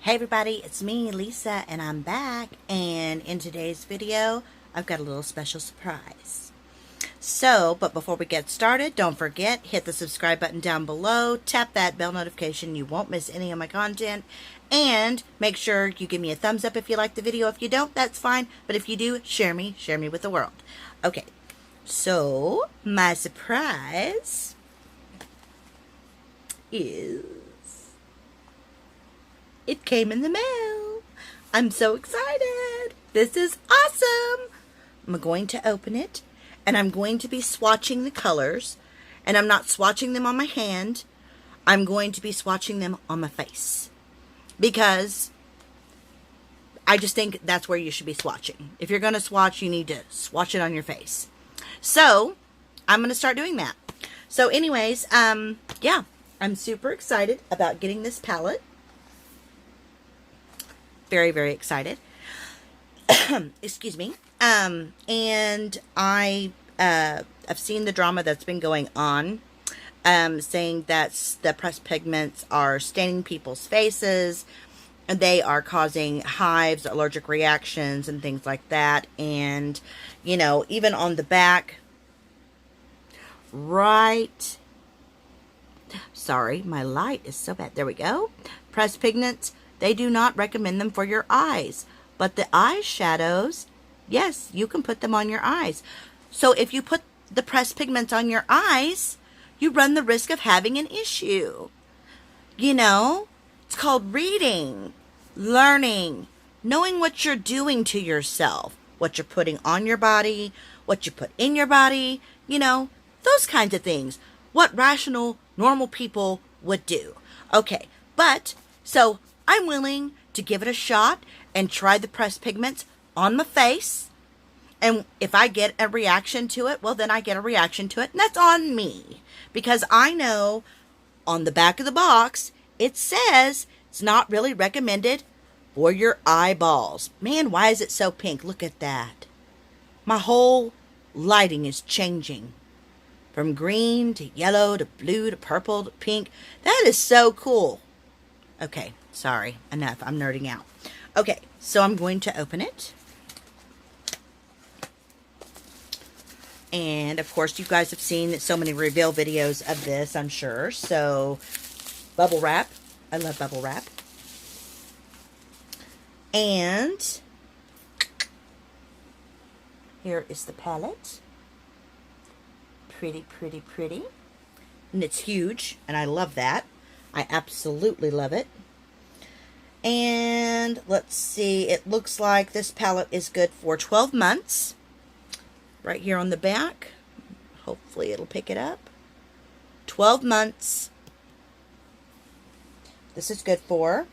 Hey everybody, it's me, Lisa, and I'm back. And in today's video, I've got a little special surprise. But before we get started, don't forget, hit the subscribe button down below, tap that bell notification, you won't miss any of my content, and make sure you give me a thumbs up if you like the video. If you don't, that's fine, but if you do, share me with the world. Okay, so my surprise is... it came in the mail. I'm so excited. This is awesome. I'm going to open it, and I'm going to be swatching the colors, and I'm not swatching them on my hand. I'm going to be swatching them on my face, because I just think that's where you should be swatching. If you're going to swatch, you need to swatch it on your face. So I'm going to start doing that. So anyways, yeah, I'm super excited about getting this palette. Very, very excited. Excuse me. And I've seen the drama that's been going on, saying that the pressed pigments are staining people's faces, and they are causing hives, allergic reactions, and things like that. And, you know, even on the back, right, sorry, my light is so bad. There we go. Pressed pigments, they do not recommend them for your eyes. But the eyeshadows, yes, you can put them on your eyes. So if you put the pressed pigments on your eyes, you run the risk of having an issue. You know, it's called reading, learning, knowing what you're doing to yourself, what you're putting on your body, what you put in your body, you know, those kinds of things. What rational, normal people would do. Okay, but, so I'm willing to give it a shot and try the pressed pigments on my face. And if I get a reaction to it, well, then I get a reaction to it. And that's on me. Because I know on the back of the box, it says it's not really recommended for your eyeballs. Man, why is it so pink? Look at that. My whole lighting is changing. From green to yellow to blue to purple to pink. That is so cool. Okay, sorry, enough. I'm nerding out. Okay, so I'm going to open it. And, of course, you guys have seen so many reveal videos of this, I'm sure. So, bubble wrap. I love bubble wrap. And here is the palette. Pretty, pretty, pretty. And it's huge, and I love that. I absolutely love it. And let's see, it looks like this palette is good for 12 months. Right here on the back. Hopefully it'll pick it up. 12 months. This is good for.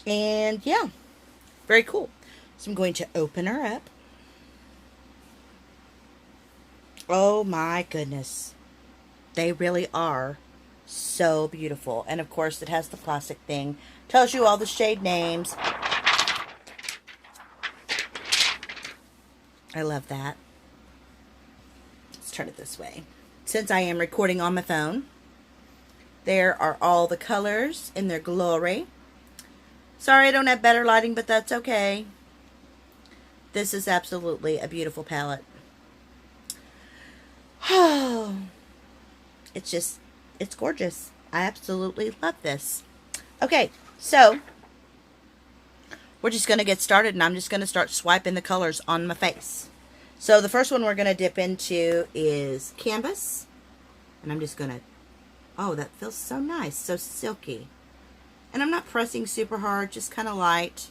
And yeah, very cool. So I'm going to open her up. Oh my goodness. They really are so beautiful. And of course it has the plastic thing. Tells you all the shade names. I love that. Let's turn it this way. Since I am recording on my phone, there are all the colors in their glory. Sorry I don't have better lighting, but that's okay. This is absolutely a beautiful palette. Oh, it's gorgeous. I absolutely love this. Okay, so we're just going to get started, and I'm just going to start swiping the colors on my face. So the first one we're going to dip into is Canvas. And I'm just going to, oh, that feels so nice, so silky. And I'm not pressing super hard, just kind of light.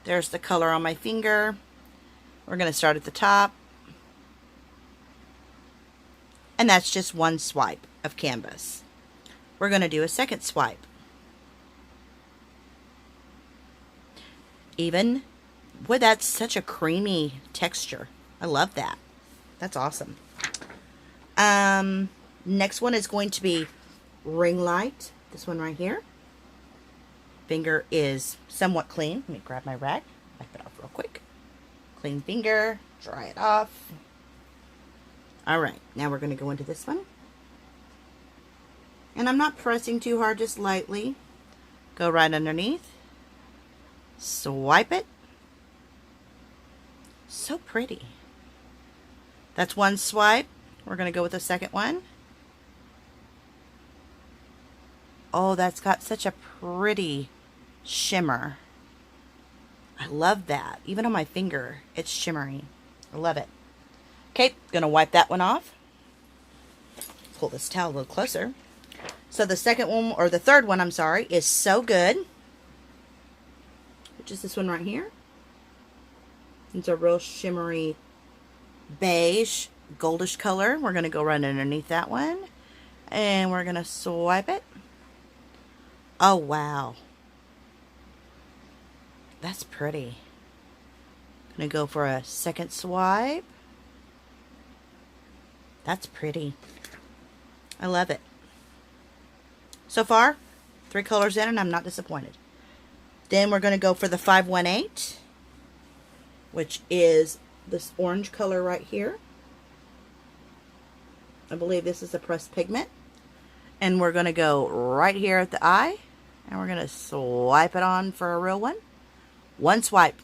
There's the color on my finger. We're going to start at the top. And that's just one swipe of Canvas. We're going to do a second swipe. Even, boy, that's such a creamy texture. I love that. That's awesome. Next one is going to be Ring Light. This one right here. Finger is somewhat clean. Let me grab my rag. Wipe it off real quick. Clean finger. Dry it off. Alright, now we're going to go into this one. And I'm not pressing too hard, just lightly. Go right underneath. Swipe it. So pretty. That's one swipe. We're going to go with the second one. Oh, that's got such a pretty shimmer. I love that. Even on my finger, it's shimmery. I love it. Okay, gonna wipe that one off. Pull this towel a little closer. So the second one, or the third one, I'm sorry, is So Good, which is this one right here. It's a real shimmery beige, goldish color. We're gonna go right underneath that one, and we're gonna swipe it. Oh, wow. That's pretty. Gonna go for a second swipe. That's pretty. I love it. So far, 3 colors in and I'm not disappointed. Then we're gonna go for the 518, which is this orange color right here. I believe this is a pressed pigment. And we're gonna go right here at the eye. And we're going to swipe it on for a real one. One swipe.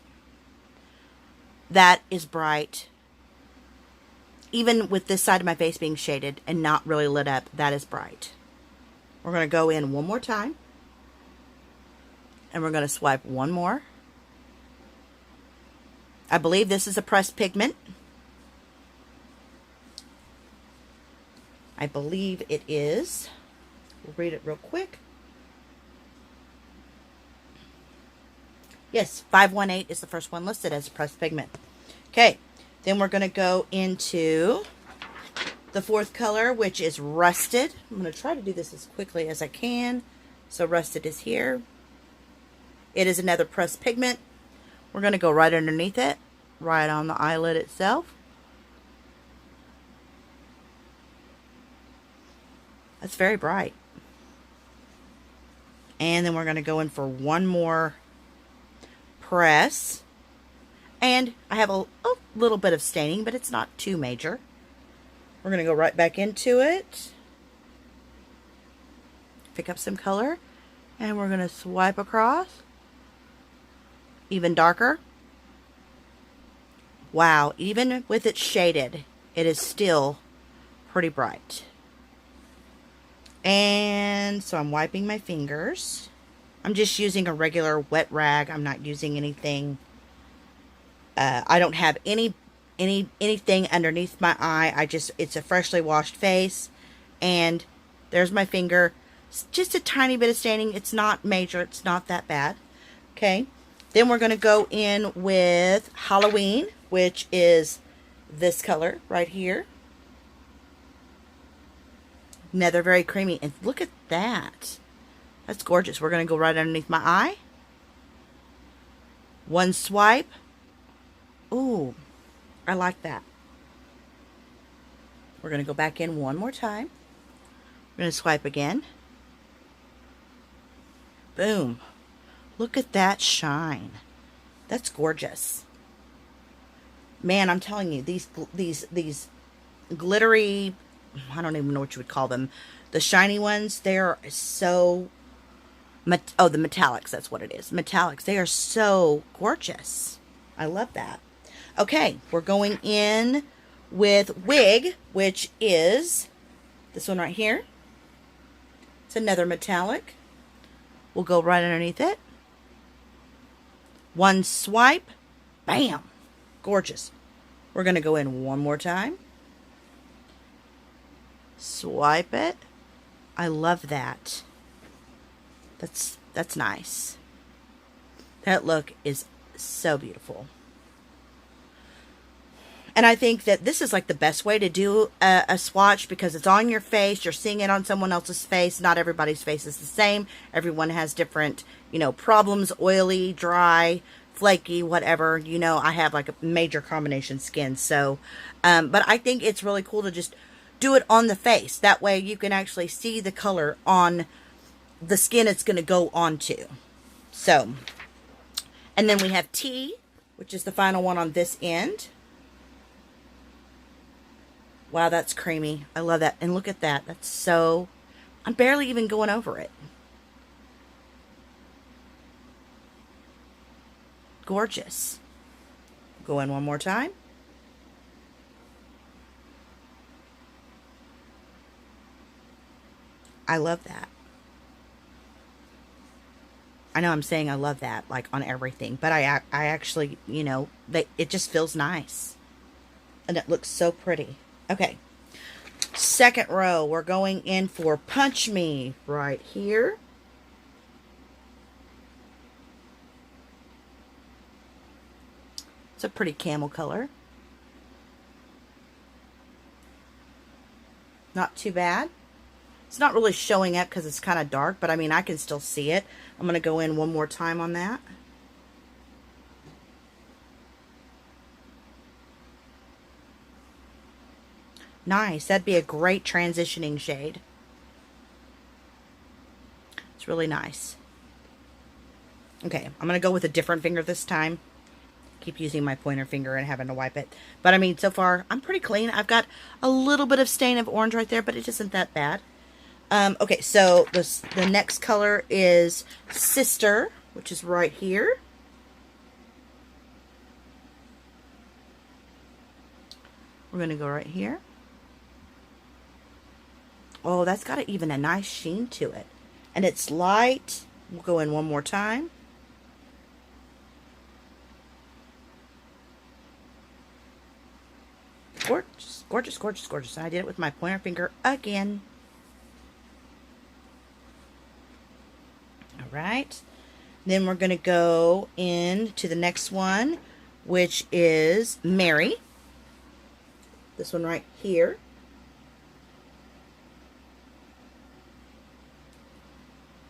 That is bright. Even with this side of my face being shaded and not really lit up, that is bright. We're going to go in one more time. And we're going to swipe one more. I believe this is a pressed pigment. I believe it is. We'll read it real quick. Yes, 518 is the first one listed as a pressed pigment. Okay, then we're going to go into the fourth color, which is Rusted. I'm going to try to do this as quickly as I can. So Rusted is here. It is another pressed pigment. We're going to go right underneath it, right on the eyelid itself. That's very bright. And then we're going to go in for one more press, and I have a little bit of staining, but it's not too major. We're going to go right back into it, pick up some color, and we're going to swipe across, even darker. Wow, even with it shaded, it is still pretty bright. And so I'm wiping my fingers. I'm just using a regular wet rag. I'm not using anything. I don't have anything underneath my eye. It's a freshly washed face. And there's my finger. It's just a tiny bit of staining. It's not major. It's not that bad. Okay. Then we're going to go in with Halloween, which is this color right here. Another very creamy. And look at that. That's gorgeous. We're going to go right underneath my eye. One swipe. Ooh, I like that. We're going to go back in one more time. We're going to swipe again. Boom. Look at that shine. That's gorgeous. Man, I'm telling you, these glittery, I don't even know what you would call them. The shiny ones, they're so... Oh, the metallics, that's what it is. Metallics, they are so gorgeous. I love that. Okay, we're going in with Wig, which is this one right here. It's another metallic. We'll go right underneath it. One swipe. Bam. Gorgeous. We're going to go in one more time. Swipe it. I love that. That's nice. That look is so beautiful. And I think that this is like the best way to do a swatch, because it's on your face. You're seeing it on someone else's face. Not everybody's face is the same. Everyone has different, problems, oily, dry, flaky, whatever. I have like a major combination skin. So, but I think it's really cool to just do it on the face. That way you can actually see the color on the skin it's going to go onto. So, and then we have T, which is the final one on this end. Wow, that's creamy. I love that. And look at that. That's so... I'm barely even going over it. Gorgeous. Go in one more time. I love that. I know I'm saying I love that, like, on everything, but I actually, you know, it just feels nice. And it looks so pretty. Okay. Second row, we're going in for Punch Me right here. It's a pretty camel color. Not too bad. It's not really showing up because it's kind of dark, but I mean, I can still see it. I'm going to go in one more time on that. Nice. That'd be a great transitioning shade. It's really nice. Okay, I'm going to go with a different finger this time. Keep using my pointer finger and having to wipe it. But I mean, so far, I'm pretty clean. I've got a little bit of stain of orange right there, but it isn't that bad. Okay, so the next color is Sister, which is right here. We're going to go right here. Oh, that's got even a nice sheen to it. And it's light. We'll go in one more time. Gorgeous, gorgeous, gorgeous, gorgeous. And I did it with my pointer finger again. All right. Then we're going to go into the next one, which is Mary. This one right here.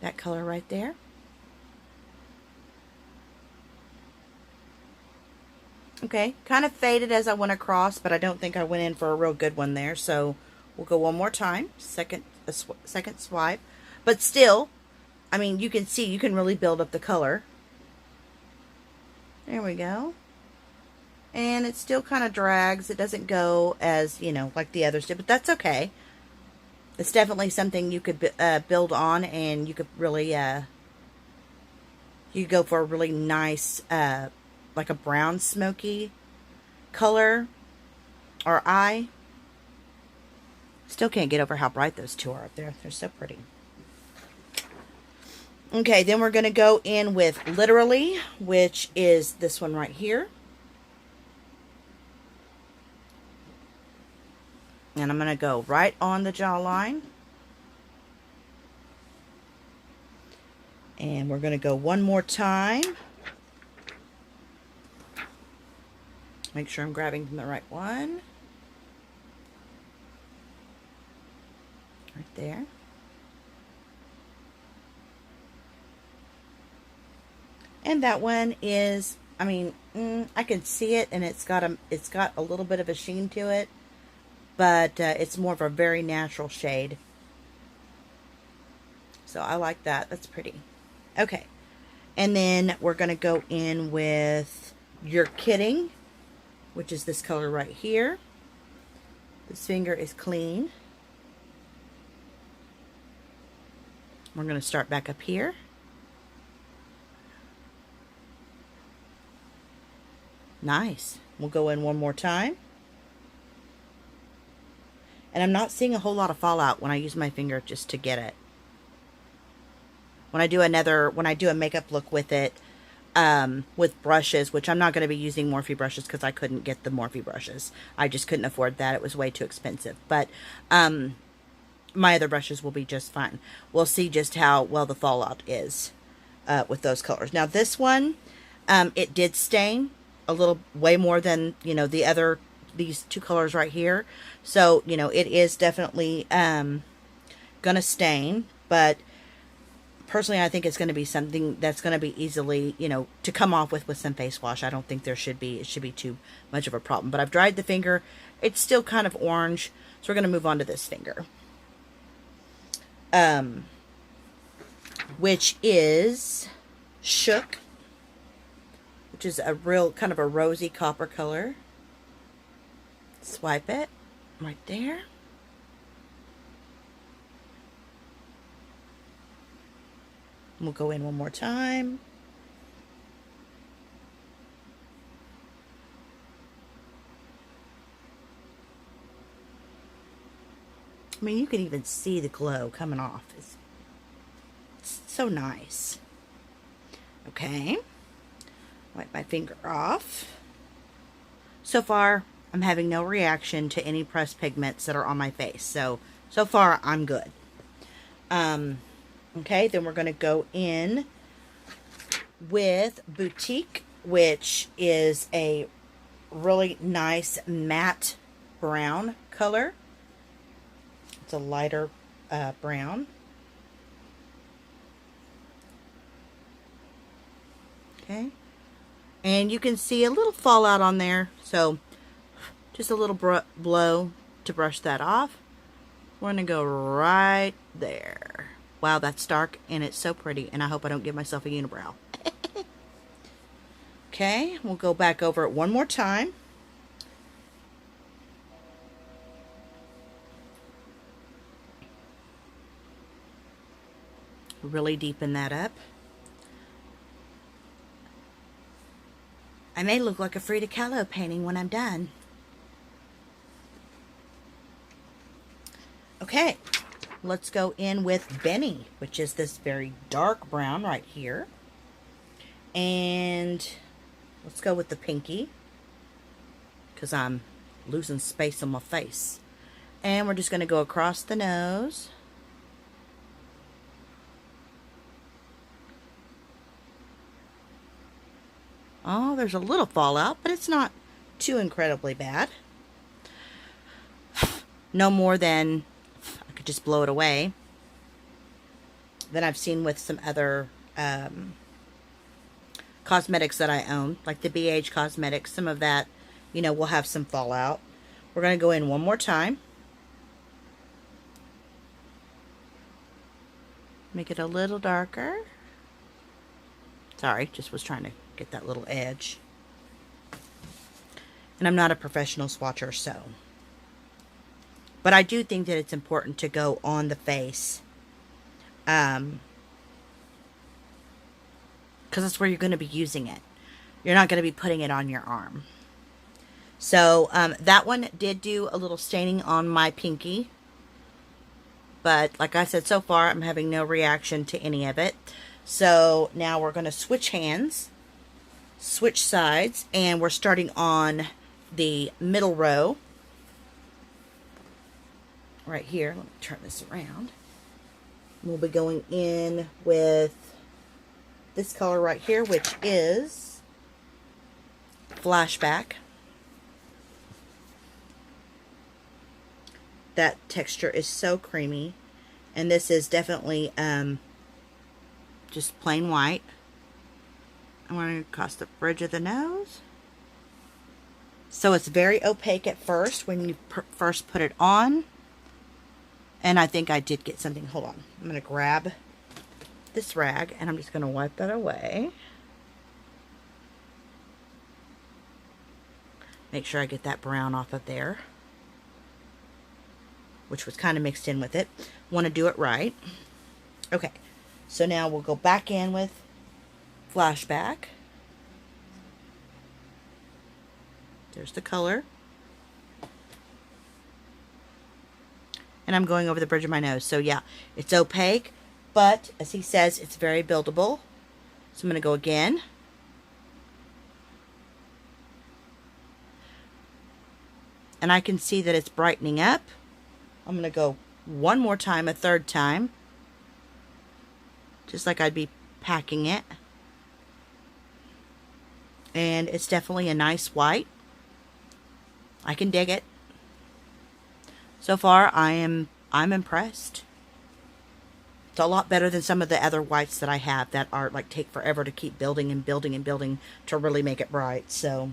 That color right there. Okay, kind of faded as I went across, but I don't think I went in for a real good one there. So we'll go one more time, second swipe. But still, I mean, you can see, you can really build up the color. There we go. And it still kind of drags. It doesn't go as, you know, like the others did, but that's okay. It's definitely something you could build on, and you could really, you go for a really nice, like a brown smoky color or eye. Still can't get over how bright those two are up there. They're so pretty. Okay, then we're going to go in with Literally, which is this one right here. And I'm going to go right on the jawline. And we're going to go one more time. Make sure I'm grabbing the right one. Right there. And that one is, I mean, I can see it, and it's got a little bit of a sheen to it. But it's more of a very natural shade. So I like that. That's pretty. Okay. And then we're going to go in with You're Kidding, which is this color right here. This finger is clean. We're going to start back up here. Nice. We'll go in one more time. And I'm not seeing a whole lot of fallout when I use my finger just to get it. When I do a makeup look with it, with brushes, which I'm not going to be using Morphe brushes because I couldn't get the Morphe brushes. I just couldn't afford that. It was way too expensive. But my other brushes will be just fine. We'll see just how well the fallout is with those colors. Now this one, it did stain a little, way more than, you know, these two colors right here. So, you know, it is definitely gonna stain, but personally I think it's going to be something that's going to be easily, you know, to come off with some face wash. I don't think it should be too much of a problem. But I've dried the finger. It's still kind of orange, so we're going to move on to this finger, which is Shook, which is a real kind of a rosy copper color. Swipe it right there. We'll go in one more time. I mean, you can even see the glow coming off. It's so nice. Okay. Wipe my finger off. So far, I'm having no reaction to any pressed pigments that are on my face. So far, I'm good. Okay, then we're going to go in with Boutique, which is a really nice matte brown color. It's a lighter brown. Okay. And you can see a little fallout on there, so just a little blow to brush that off. We're going to go right there. Wow, that's dark, and it's so pretty, and I hope I don't give myself a unibrow. Okay, we'll go back over it one more time. Really deepen that up. I may look like a Frida Kahlo painting when I'm done. Okay, let's go in with Benny, which is this very dark brown right here. And let's go with the pinky, because I'm losing space on my face. And we're just going to go across the nose. Oh, there's a little fallout, but it's not too incredibly bad. No more than I could just blow it away. Than I've seen with some other cosmetics that I own, like the BH Cosmetics. Some of that, you know, will have some fallout. We're going to go in one more time. Make it a little darker. Sorry, just was trying to get that little edge. And I'm not a professional swatcher, so. But I do think that it's important to go on the face. Because that's where you're going to be using it. You're not going to be putting it on your arm. So, that one did do a little staining on my pinky. But, like I said, so far, I'm having no reaction to any of it. So, now we're going to switch hands. Switch sides, and we're starting on the middle row right here. Let me turn this around. We'll be going in with this color right here, which is Flashback. That texture is so creamy, and this is definitely just plain white. I'm going to across the bridge of the nose. So it's very opaque at first when you first put it on. And I think I did get something. Hold on. I'm going to grab this rag and I'm just going to wipe that away. Make sure I get that brown off of there, which was kind of mixed in with it. Want to do it right. Okay. So now we'll go back in with Flashback. There's the color. And I'm going over the bridge of my nose. So yeah, it's opaque, but as he says, it's very buildable. So I'm going to go again. And I can see that it's brightening up. I'm going to go one more time, a third time. Just like I'd be packing it. And it's definitely a nice white. I can dig it. So far, I'm impressed. It's a lot better than some of the other whites that I have that are like take forever to keep building and building and building to really make it bright. So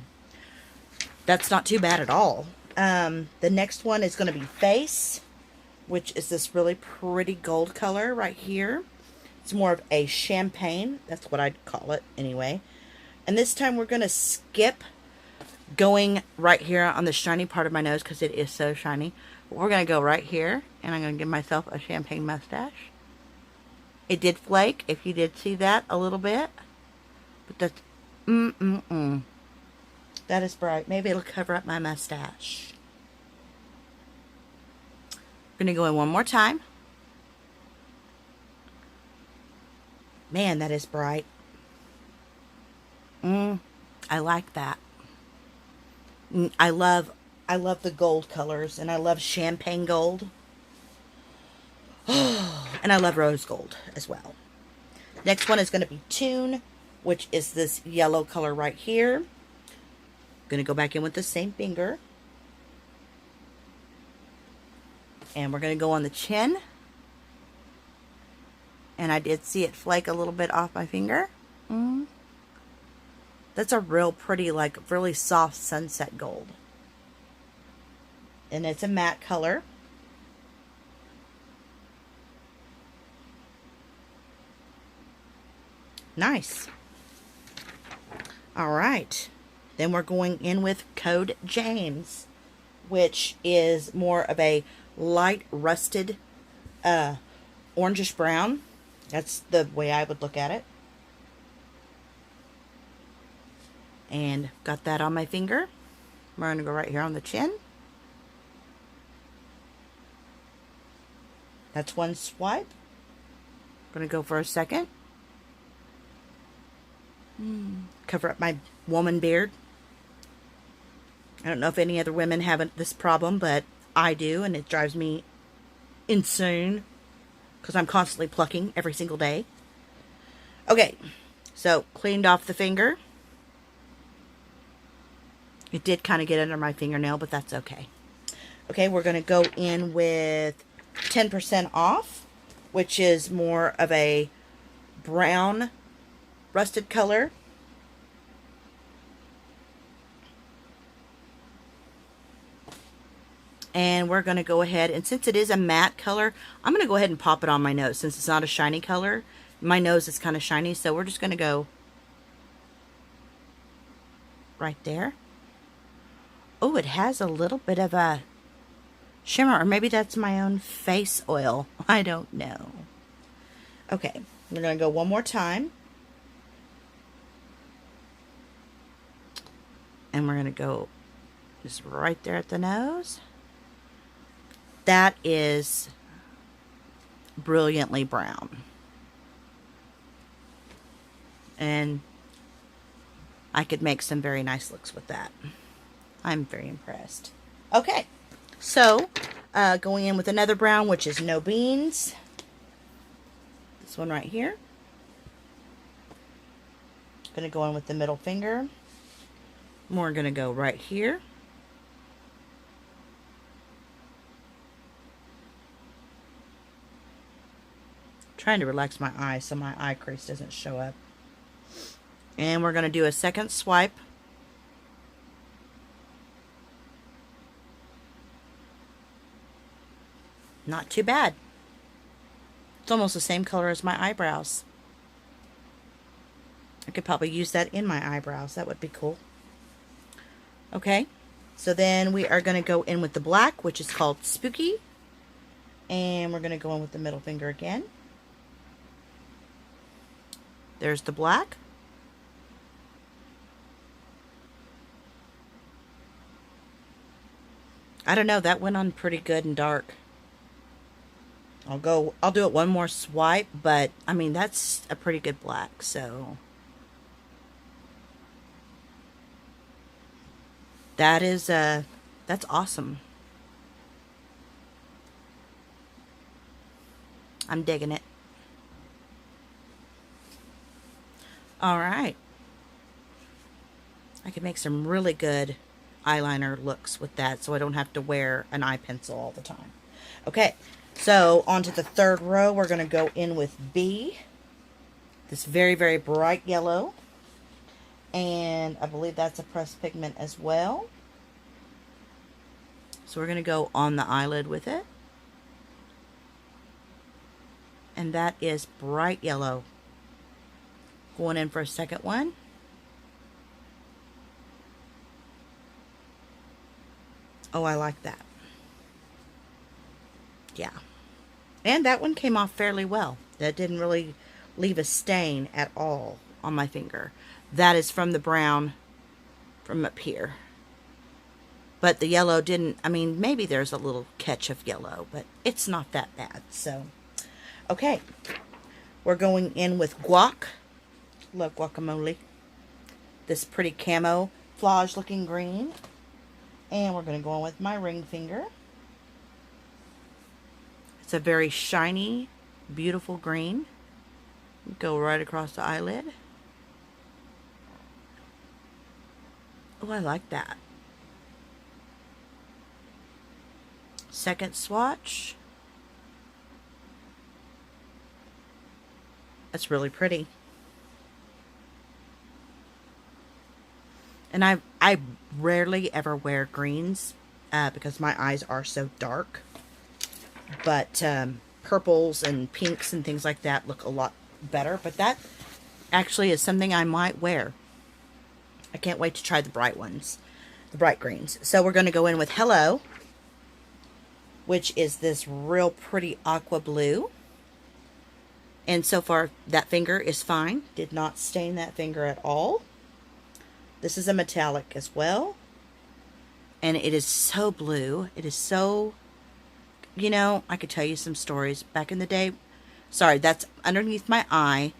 that's not too bad at all. The next one is going to be Face, which is this really pretty gold color right here. It's more of a champagne. That's what I'd call it anyway. And this time we're going to skip going right here on the shiny part of my nose because it is so shiny. But we're going to go right here and I'm going to give myself a champagne mustache. It did flake, if you did see that a little bit. But that's, that is bright. Maybe it'll cover up my mustache. We're going to go in one more time. Man, that is bright. I like that. I love the gold colors, and I love champagne gold. And I love rose gold as well. Next one is going to be Tune, which is this yellow color right here. Going to go back in with the same finger. And we're going to go on the chin. And I did see it flake a little bit off my finger. That's a real pretty, like, really soft sunset gold. And it's a matte color. Nice. All right. Then we're going in with Code James, which is more of a light rusted orangish brown. That's the way I would look at it. And got that on my finger. We're going to go right here on the chin. That's one swipe. Going to go for a second. Cover up my woman beard. I don't know if any other women have this problem, but I do, and it drives me insane because I'm constantly plucking every single day. Okay, so cleaned off the finger. It did kind of get under my fingernail, but that's okay. Okay, we're going to go in with 10% off, which is more of a brown rusted color. And we're going to go ahead, and since it is a matte color, I'm going to go ahead and pop it on my nose. Since it's not a shiny color, my nose is kind of shiny, so we're just going to go right there. Oh, it has a little bit of a shimmer, or maybe that's my own face oil. I don't know. Okay, we're going to go one more time. And we're going to go just right there at the nose. That is brilliantly brown. And I could make some very nice looks with that. I'm very impressed. Okay, so going in with another brown, which is No Beans. This one right here. Going to go in with the middle finger. We're going to go right here. Trying to relax my eyes so my eye crease doesn't show up. And we're going to do a second swipe. Not too bad. It's almost the same color as my eyebrows. I could probably use that in my eyebrows. That would be cool. Okay, so then we are going to go in with the black, which is called Spooky. And we're going to go in with the middle finger again. There's the black. I don't know, that went on pretty good and dark. I'll do it one more swipe, but I mean, that's a pretty good black, so that's awesome. I'm digging it. All right. I can make some really good eyeliner looks with that, so I don't have to wear an eye pencil all the time. Okay, so on to the third row, we're going to go in with B. This very, very bright yellow. And I believe that's a pressed pigment as well. So we're going to go on the eyelid with it. And that is bright yellow. Going in for a second one. Oh, I like that. Yeah. And that one came off fairly well. That didn't really leave a stain at all on my finger. That is from the brown from up here. But the yellow didn't, I mean, maybe there's a little catch of yellow, but it's not that bad. So, okay. We're going in with guac. Love guacamole. This pretty camouflage looking green. And we're going to go in with my ring finger. It's a very shiny, beautiful green. Go right across the eyelid. Oh, I like that. Second swatch. That's really pretty. And I rarely ever wear greens because my eyes are so dark. But purples and pinks and things like that look a lot better. But that actually is something I might wear. I can't wait to try the bright ones. The bright greens. So we're going to go in with Hello, which is this real pretty aqua blue. And so far, that finger is fine. Did not stain that finger at all. This is a metallic as well. And it is so blue. It is so, you know, I could tell you some stories. Back in the day, sorry, that's underneath my eye.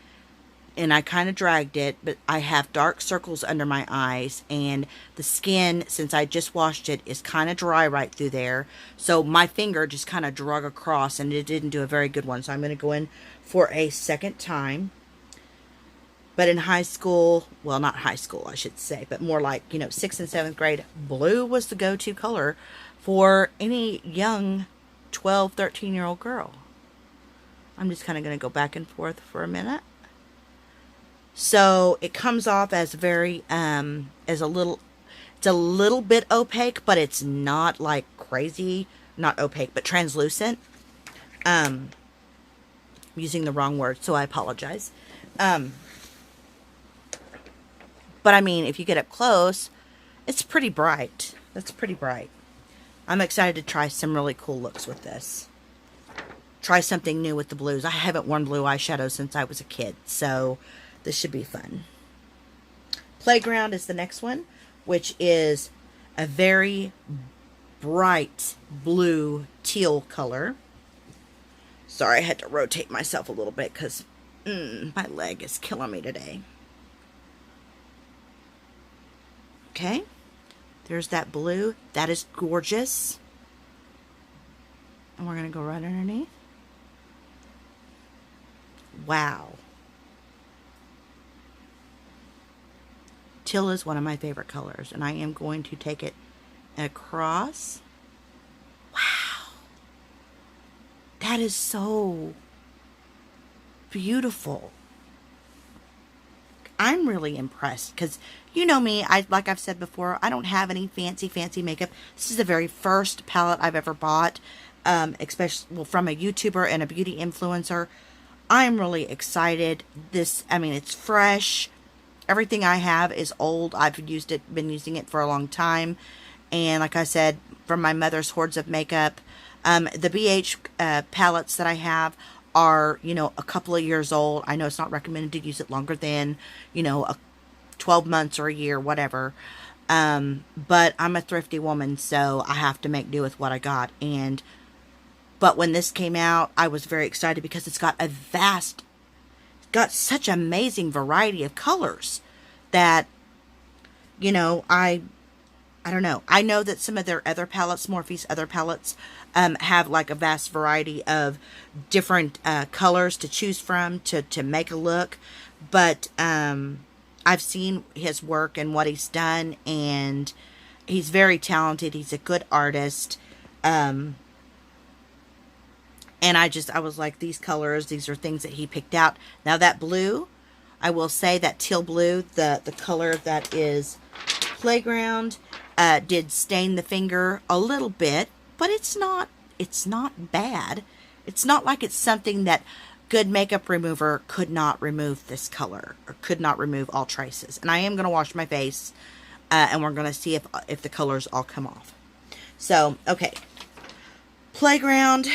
And I kind of dragged it, but I have dark circles under my eyes, and the skin, since I just washed it, is kind of dry right through there. So my finger just kind of drug across, and it didn't do a very good one. So I'm going to go in for a second time. But in high school, well, not high school, I should say, but more like, you know, 6th and 7th grade, blue was the go-to color for any young 12, 13-year-old girl. I'm just kind of going to go back and forth for a minute. So it comes off as very, it's a little bit opaque, but it's not like crazy, not opaque, but translucent. I'm using the wrong word, so I apologize. But I mean, if you get up close, it's pretty bright. That's pretty bright. I'm excited to try some really cool looks with this. Try something new with the blues. I haven't worn blue eyeshadow since I was a kid, so this should be fun. Playground is the next one, which is a very bright blue teal color. Sorry, I had to rotate myself a little bit because my leg is killing me today. Okay, there's that blue. That is gorgeous. And we're going to go right underneath. Wow. Teal is one of my favorite colors, and I am going to take it across. Wow. That is so beautiful. I'm really impressed because you know me, like I've said before, I don't have any fancy makeup. This is the very first palette I've ever bought, especially from a YouTuber and a beauty influencer. I'm really excited. This, I mean, it's fresh. Everything I have is old. I've been using it for a long time. And like I said, from my mother's hordes of makeup, the BH palettes that I have are, you know, a couple of years old. I know it's not recommended to use it longer than, you know, 12 months or a year, whatever. But I'm a thrifty woman, so I have to make do with what I got. But when this came out, I was very excited because it's got got such amazing variety of colors that, you know, I don't know. I know that some of their other palettes, Morphe's other palettes, have like a vast variety of different colors to choose from to make a look. But I've seen his work and what he's done, and he's very talented. He's a good artist. And I was like, these colors, these are things that he picked out. Now that blue, I will say that teal blue, the color that is Playground, did stain the finger a little bit, but it's not bad. It's not like it's something that good makeup remover could not remove this color, or could not remove all traces. And I am going to wash my face, and we're going to see if the colors all come off. So, okay. Playground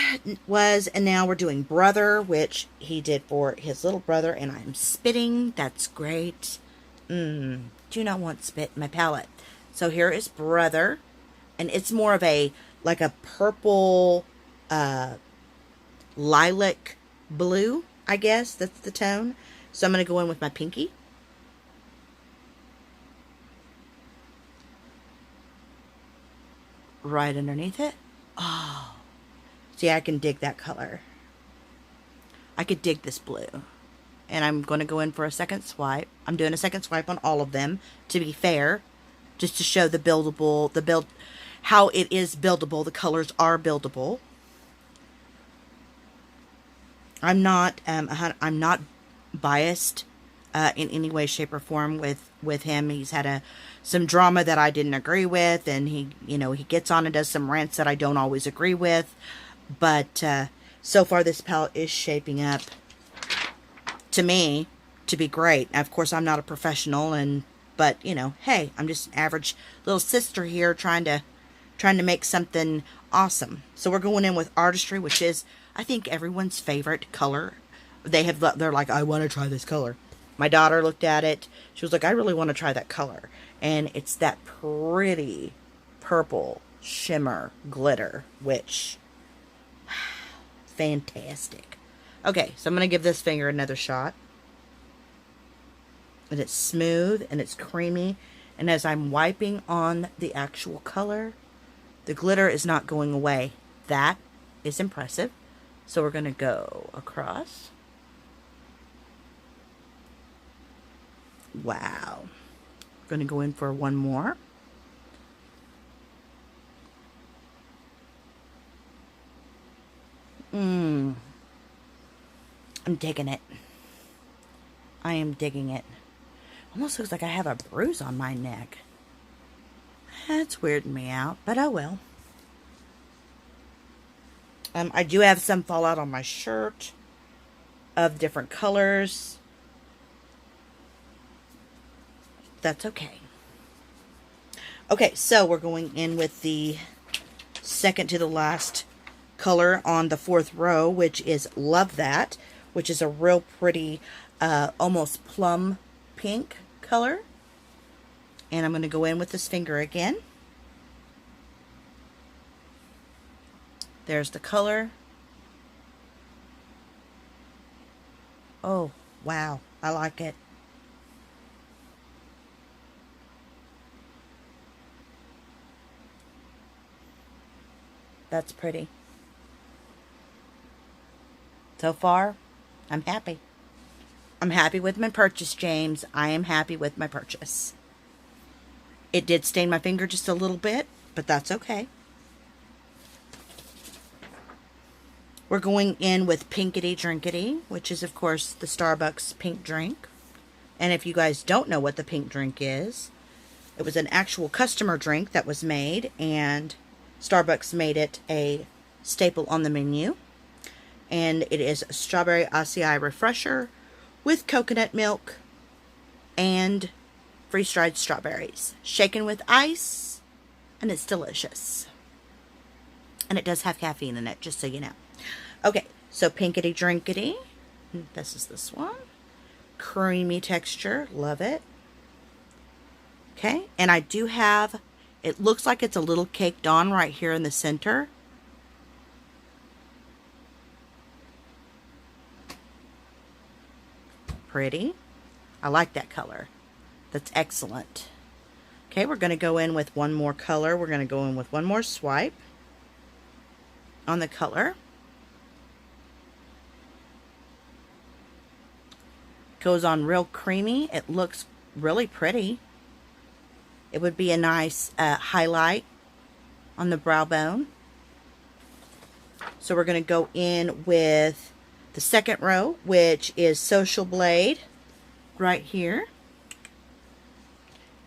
was, and now we're doing Brother, which he did for his little brother, and I'm spitting. That's great. Do not want spit in my palette. So here is Brother. And it's more of a, like a purple, lilac blue, I guess. That's the tone. So I'm going to go in with my pinky. Right underneath it. Oh, see, I can dig that color. I could dig this blue. And I'm going to go in for a second swipe. I'm doing a second swipe on all of them, to be fair, just to show the build, how it is buildable. The colors are buildable. I'm not biased in any way, shape, or form with him. He's had some drama that I didn't agree with, and he gets on and does some rants that I don't always agree with. But so far, this palette is shaping up to me to be great. Of course, I'm not a professional, but hey, I'm just an average little sister here trying to make something awesome. So we're going in with Artistry, which is, I think, everyone's favorite color. They're like, I want to try this color. My daughter looked at it. She was like, I really want to try that color. And it's that pretty purple shimmer glitter, which, fantastic. Okay, so I'm going to give this finger another shot. And it's smooth and it's creamy. And as I'm wiping on the actual color, the glitter is not going away. That is impressive. So we're going to go across. Wow. We're going to go in for one more. I'm digging it. I am digging it. Almost looks like I have a bruise on my neck. That's weirding me out, but oh well. I do have some fallout on my shirt of different colors. That's okay. Okay, so we're going in with the second to the last color on the fourth row, which is Love That, which is a real pretty, almost plum pink color. And I'm going to go in with this finger again. There's the color. Oh, wow. I like it. That's pretty. So far, I'm happy. I'm happy with my purchase, James. I am happy with my purchase. It did stain my finger just a little bit, but that's okay. We're going in with Pinkity Drinkity, which is, of course, the Starbucks pink drink. And if you guys don't know what the pink drink is, it was an actual customer drink that was made, and Starbucks made it a staple on the menu. And it is a strawberry acai refresher with coconut milk and freeze-dried strawberries, shaken with ice, and it's delicious. And it does have caffeine in it, just so you know. Okay, so Pinkity Drinkity. This is this one. Creamy texture. Love it. Okay, and I do have, it looks like it's a little caked on right here in the center. Pretty. I like that color. That's excellent. Okay, we're going to go in with one more color. We're going to go in with one more swipe on the color. Goes on real creamy. It looks really pretty. It would be a nice highlight on the brow bone. So we're going to go in with the second row, which is Social Blade right here.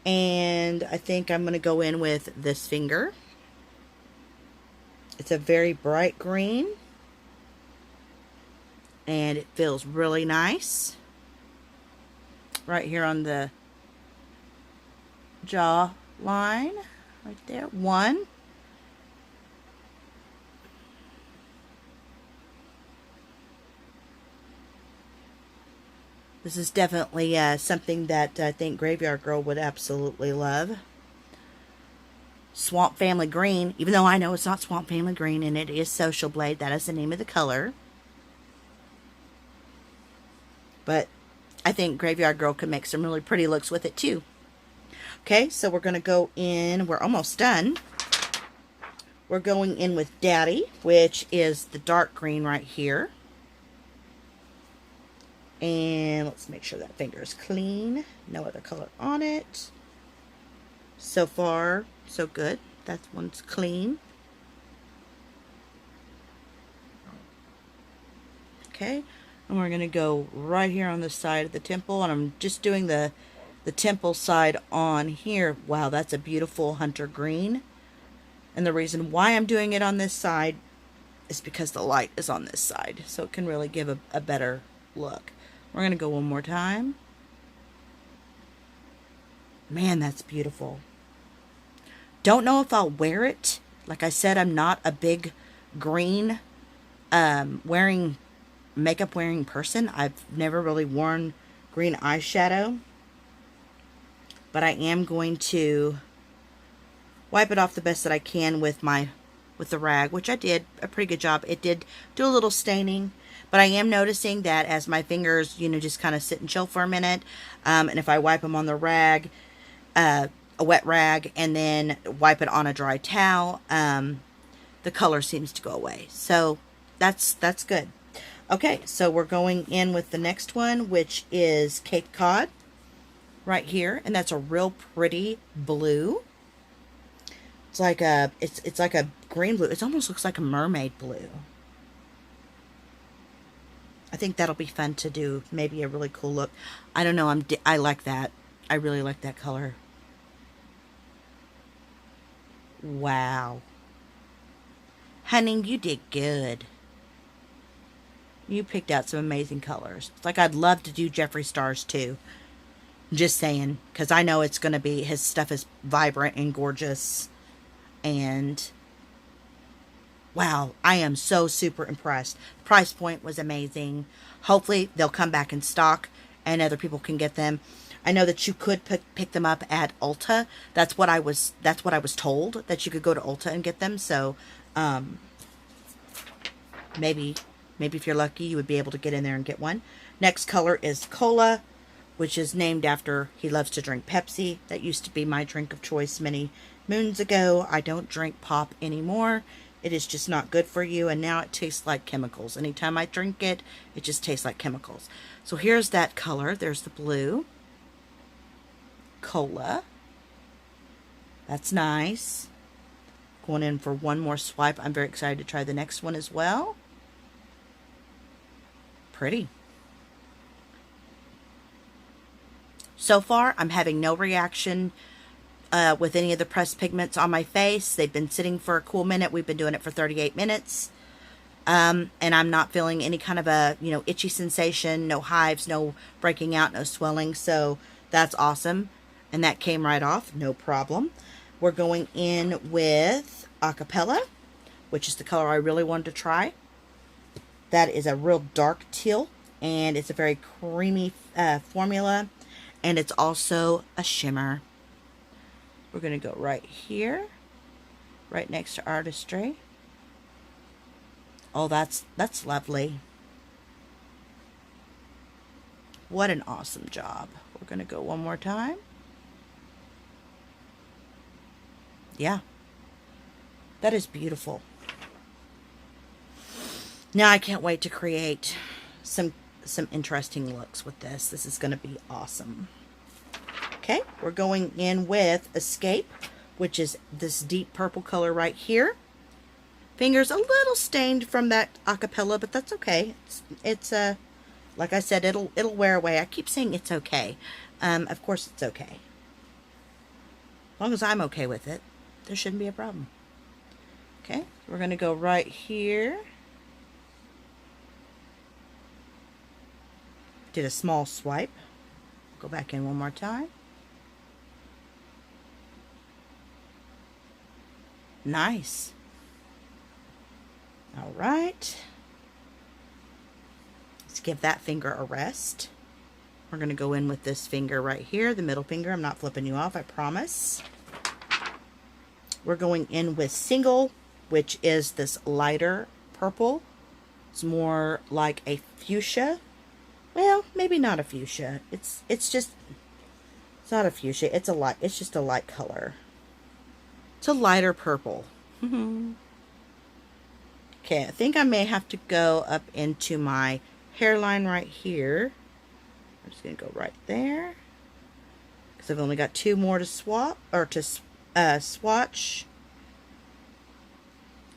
And I think I'm going to go in with this finger. It's a very bright green. And it feels really nice. Right here on the jaw line. Right there. One. This is definitely something that I think Graveyard Girl would absolutely love. Swamp Family Green, even though I know it's not Swamp Family Green and it is Social Blade. That is the name of the color. But I think Graveyard Girl could make some really pretty looks with it too. Okay, so we're going to go in. We're almost done. We're going in with Daddy, which is the dark green right here. And let's make sure that finger is clean. No other color on it. So far, so good. That one's clean. Okay, and we're going to go right here on the side of the temple. And I'm just doing the temple side on here. Wow, that's a beautiful hunter green. And the reason why I'm doing it on this side is because the light is on this side. So it can really give a better look. We're going to go one more time. Man, that's beautiful. Don't know if I'll wear it. Like I said, I'm not a big green makeup wearing person. I've never really worn green eyeshadow. But I am going to wipe it off the best that I can with the rag, which I did a pretty good job. It did do a little staining, but I am noticing that as my fingers, just kind of sit and chill for a minute, and if I wipe them on the rag, a wet rag, and then wipe it on a dry towel, the color seems to go away. So that's good. Okay, so we're going in with the next one, which is Cape Cod right here, and that's a real pretty blue. It's like a it's like a green blue. It almost looks like a mermaid blue. I think that'll be fun to do. Maybe a really cool look. I don't know. I like that. I really like that color. Wow. Honey, you did good. You picked out some amazing colors. It's like I'd love to do Jeffree Star's too. Just saying, because I know it's going to be, his stuff is vibrant and gorgeous. And wow, I am so super impressed. The price point was amazing. Hopefully they'll come back in stock and other people can get them. I know that you could pick them up at Ulta. That's what I was told, that you could go to Ulta and get them. So maybe if you're lucky, you would be able to get in there and get one. Next color is Cola, which is named after, he loves to drink Pepsi. That used to be my drink of choice many moons ago. I don't drink pop anymore. It is just not good for you, and now it tastes like chemicals. Anytime I drink it, it just tastes like chemicals. So here's that color. There's the blue. Cola. That's nice. Going in for one more swipe. I'm very excited to try the next one as well. Pretty. So far, I'm having no reaction with any of the pressed pigments on my face. They've been sitting for a cool minute. We've been doing it for 38 minutes. And I'm not feeling any kind of a, itchy sensation, no hives, no breaking out, no swelling. So that's awesome. And that came right off, no problem. We're going in with Acapella, which is the color I really wanted to try. That is a real dark teal, and it's a very creamy formula. And it's also a shimmer. We're going to go right here, right next to Artistry. Oh, that's lovely. What an awesome job. We're going to go one more time. Yeah, that is beautiful. Now I can't wait to create some interesting looks with this. This is going to be awesome. Okay, we're going in with Escape, which is this deep purple color right here. Fingers a little stained from that Acapella, but that's okay. It's like I said, it'll wear away. I keep saying it's okay. Of course it's okay. As long as I'm okay with it, there shouldn't be a problem. Okay, we're going to go right here. Did a small swipe. Go back in one more time. Nice. All right. Let's give that finger a rest. We're going to go in with this finger right here, the middle finger. I'm not flipping you off, I promise. we're going in with Single, which is this lighter purple. It's more like a fuchsia. Well, maybe not a fuchsia. It's not a fuchsia. It's just a light color. It's a lighter purple. Okay, I think I may have to go up into my hairline right here. I'm just going to go right there. Because I've only got 2 more to swatch.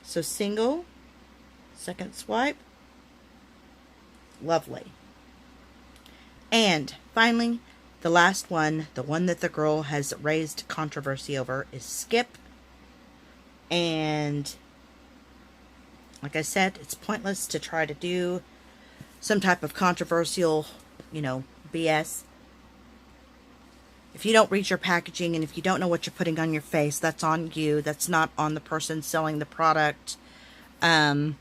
So Single, second swipe. Lovely. And finally, the last one, the one that the girl has raised controversy over, is Skip. And like I said, it's pointless to try to do some type of controversial, BS. If you don't read your packaging and if you don't know what you're putting on your face, that's on you. That's not on the person selling the product. And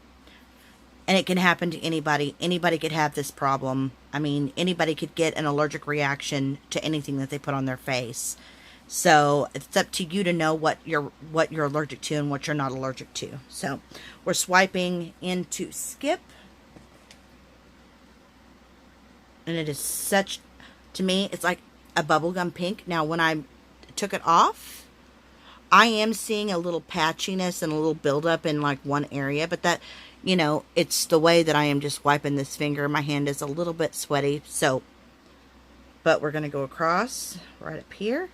it can happen to anybody. Anybody could have this problem. I mean, anybody could get an allergic reaction to anything that they put on their face. So it's up to you to know what you're allergic to and what you're not allergic to. So we're swiping into Skip. And it is such, to me, it's like a bubblegum pink. Now, when I took it off, I am seeing a little patchiness and a little buildup in like one area. But that, it's the way that I am just wiping this finger. My hand is a little bit sweaty. So, but we're going to go across right up here.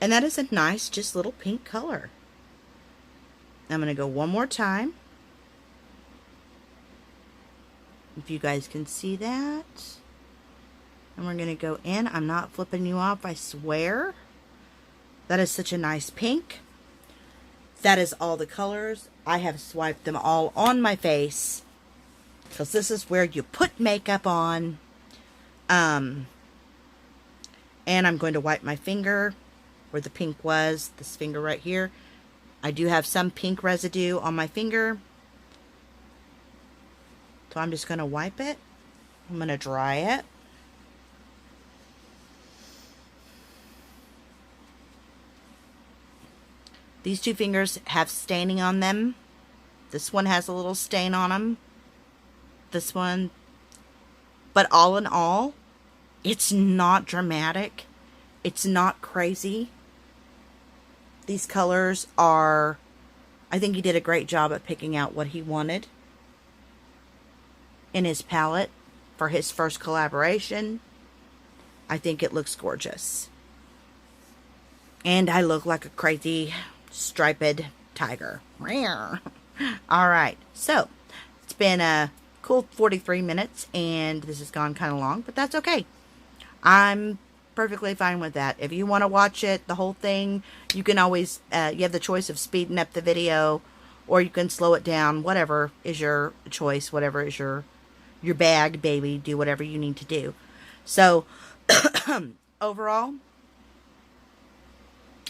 And that is a nice, just little pink color. I'm going to go one more time. If you guys can see that. And we're going to go in. I'm not flipping you off, I swear. That is such a nice pink. That is all the colors. I have swiped them all on my face. Because this is where you put makeup on. And I'm going to wipe my finger where the pink was, this finger right here. I do have some pink residue on my finger. So I'm just going to wipe it. I'm going to dry it. These 2 fingers have staining on them. This one has a little stain on them. This one. But all in all, it's not dramatic. It's not crazy. These colors are, I think he did a great job at picking out what he wanted in his palette for his first collaboration. I think it looks gorgeous. And I look like a crazy striped tiger. Alright, so it's been a cool 43 minutes and this has gone kind of long, but that's okay. I'm perfectly fine with that. If you want to watch it, the whole thing, you can always, you have the choice of speeding up the video or you can slow it down. Whatever is your choice, whatever is your bag, baby. Do whatever you need to do. So, overall,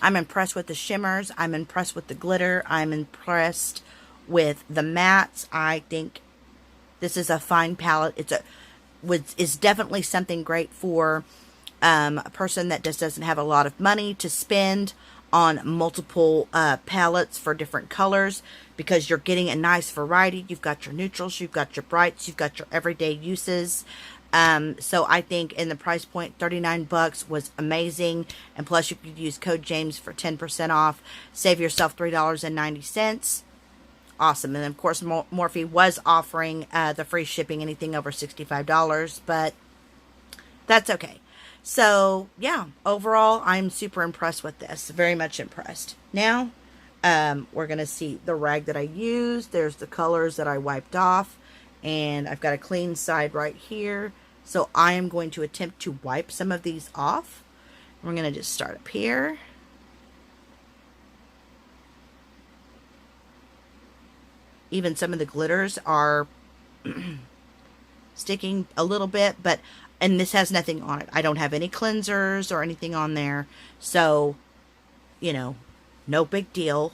I'm impressed with the shimmers. I'm impressed with the glitter. I'm impressed with the mattes. I think this is a fine palette. It's definitely something great for a person that just doesn't have a lot of money to spend on multiple palettes for different colors, because you're getting a nice variety. You've got your neutrals, you've got your brights, you've got your everyday uses. So I think in the price point, 39 bucks was amazing. And plus you could use code James for 10% off. Save yourself $3.90. Awesome. And of course, Morphe was offering the free shipping, anything over $65, but that's okay. So yeah, overall, I'm super impressed with this. Very much impressed. Now, we're going to see the rag that I used. There's the colors that I wiped off. And I've got a clean side right here. So I am going to attempt to wipe some of these off. We're going to just start up here. Even some of the glitters are sticking a little bit, and this has nothing on it. I don't have any cleansers or anything on there. So, no big deal.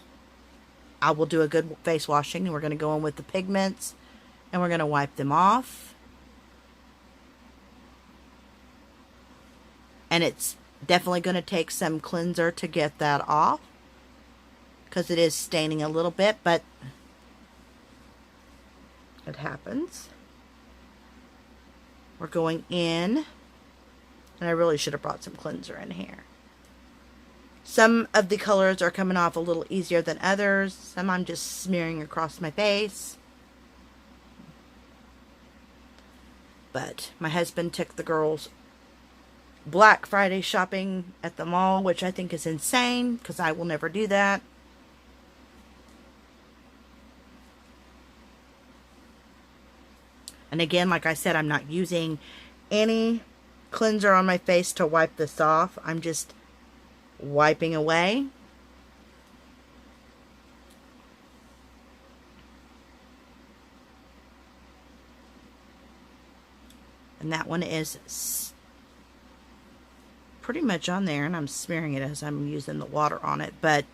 I will do a good face washing, and we're going to go in with the pigments, and we're going to wipe them off. And it's definitely going to take some cleanser to get that off. because it is staining a little bit, but it happens. We're going in, and I really should have brought some cleanser in here. Some of the colors are coming off a little easier than others. Some I'm just smearing across my face. But my husband took the girls Black Friday shopping at the mall, which I think is insane because I will never do that. And again, like I said, I'm not using any cleanser on my face to wipe this off. I'm just wiping away. And that one is pretty much on there, and I'm smearing it as I'm using the water on it, but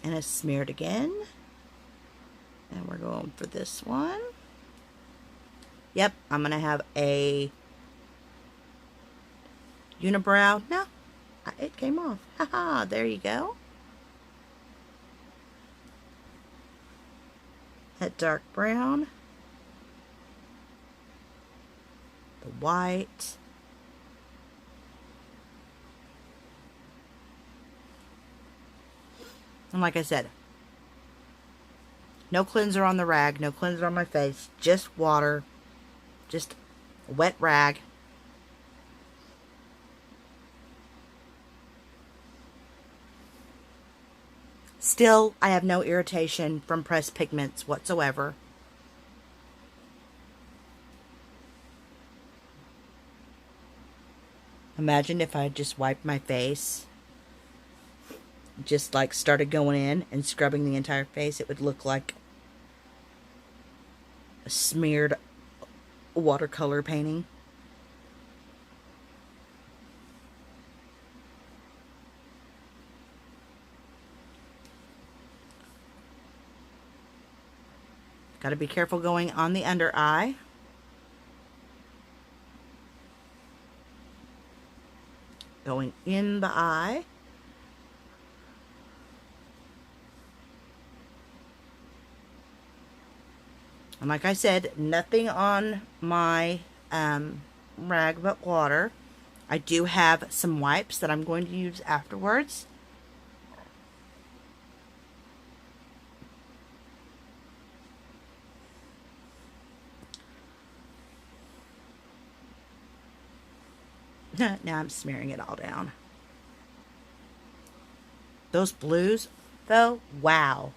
and it's smeared again. And we're going for this one. Yep, I'm going to have a unibrow. No, it came off. Haha, there you go. That dark brown. The white. And like I said, no cleanser on the rag, no cleanser on my face, just water, just a wet rag. Still, I have no irritation from pressed pigments whatsoever. Imagine if I had just wiped my face, just like started going in and scrubbing the entire face. It would look like a smeared watercolor painting. Got to be careful going on the under eye. Going in the eye. And like I said, nothing on my rag but water. I do have some wipes that I'm going to use afterwards. Now I'm smearing it all down. Those blues, though, wow.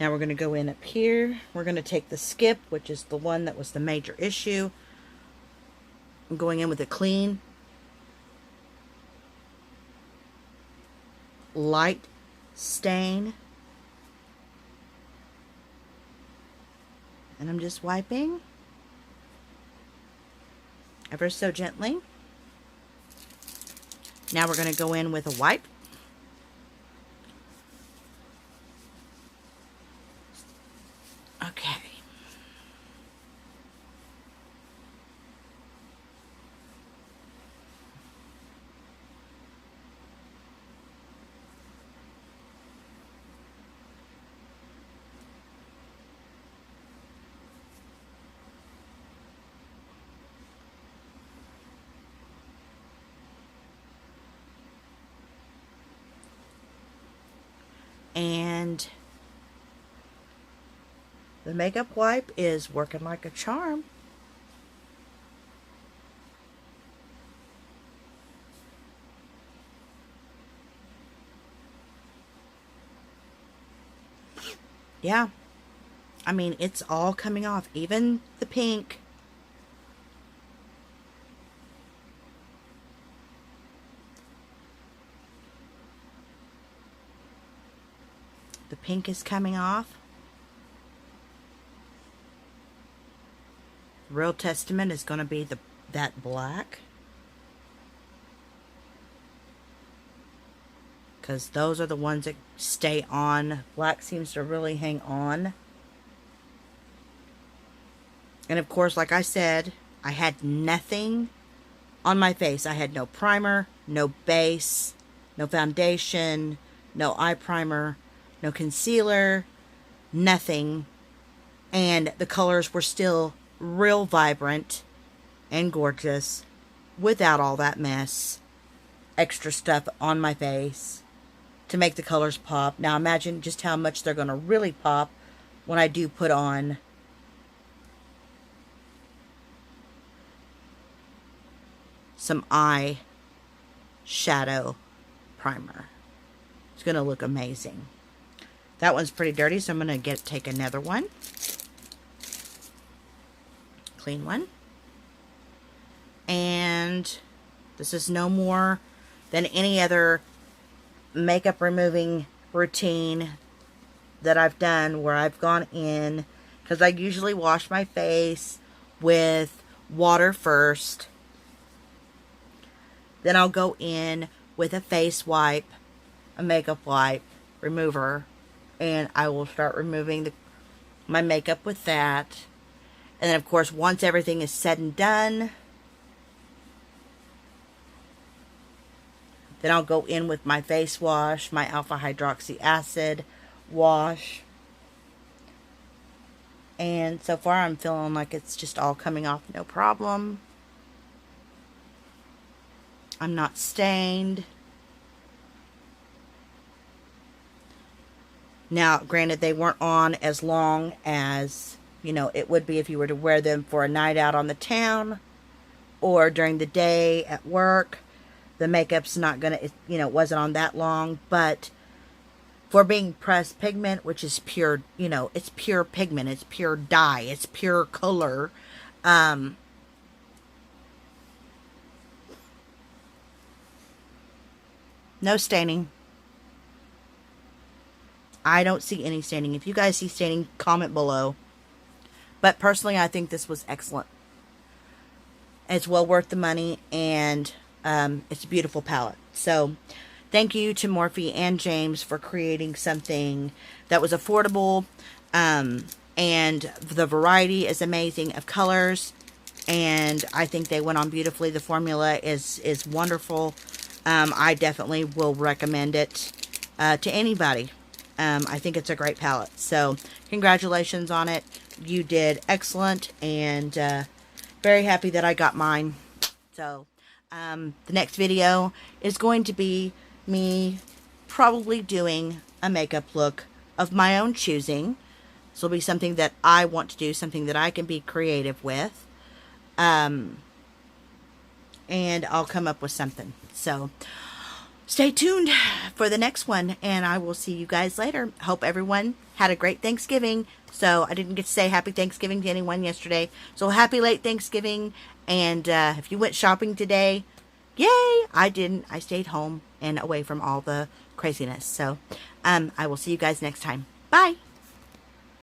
Now we're going to go in up here. We're going to take the skip, which is the one that was the major issue. I'm going in with a clean, light stain. And I'm just wiping ever so gently. Now we're going to go in with a wipe. Okay. And the makeup wipe is working like a charm. Yeah. I mean, it's all coming off. Even the pink. The pink is coming off. Real testament is going to be that black. Because those are the ones that stay on. Black seems to really hang on. And of course, like I said, I had nothing on my face. I had no primer, no base, no foundation, no eye primer, no concealer, nothing. And the colors were still real vibrant and gorgeous without all that mess, extra stuff on my face to make the colors pop. Now imagine just how much they're going to really pop when I do put on some eye shadow primer. It's going to look amazing. That one's pretty dirty, so I'm going to take another one. Clean one. And this is no more than any other makeup removing routine that I've done where I've gone in, because I usually wash my face with water first. Then I'll go in with a face wipe, a makeup wipe remover, and I will start removing my makeup with that. And then, of course, once everything is said and done, then I'll go in with my face wash, my alpha hydroxy acid wash. And so far, I'm feeling like it's just all coming off no problem. I'm not stained. Now, granted, they weren't on as long as, you know, it would be if you were to wear them for a night out on the town or during the day at work. The makeup's not going to, you know, it wasn't on that long. But for being pressed pigment, which is pure, you know, it's pure pigment. It's pure dye. It's pure color. No staining. I don't see any staining. If you guys see staining, comment below. But personally, I think this was excellent. It's well worth the money, and it's a beautiful palette. So, thank you to Morphe and James for creating something that was affordable, and the variety is amazing of colors, and I think they went on beautifully. The formula is wonderful. I definitely will recommend it to anybody. I think it's a great palette. So, congratulations on it. You did excellent, and very happy that I got mine. So, the next video is going to be me probably doing a makeup look of my own choosing. This will be something that I want to do, something that I can be creative with. And I'll come up with something. So, stay tuned for the next one, and I will see you guys later. Hope everyone had a great Thanksgiving. So, I didn't get to say happy Thanksgiving to anyone yesterday. So, happy late Thanksgiving. And if you went shopping today, yay! I didn't. I stayed home and away from all the craziness. So, I will see you guys next time. Bye!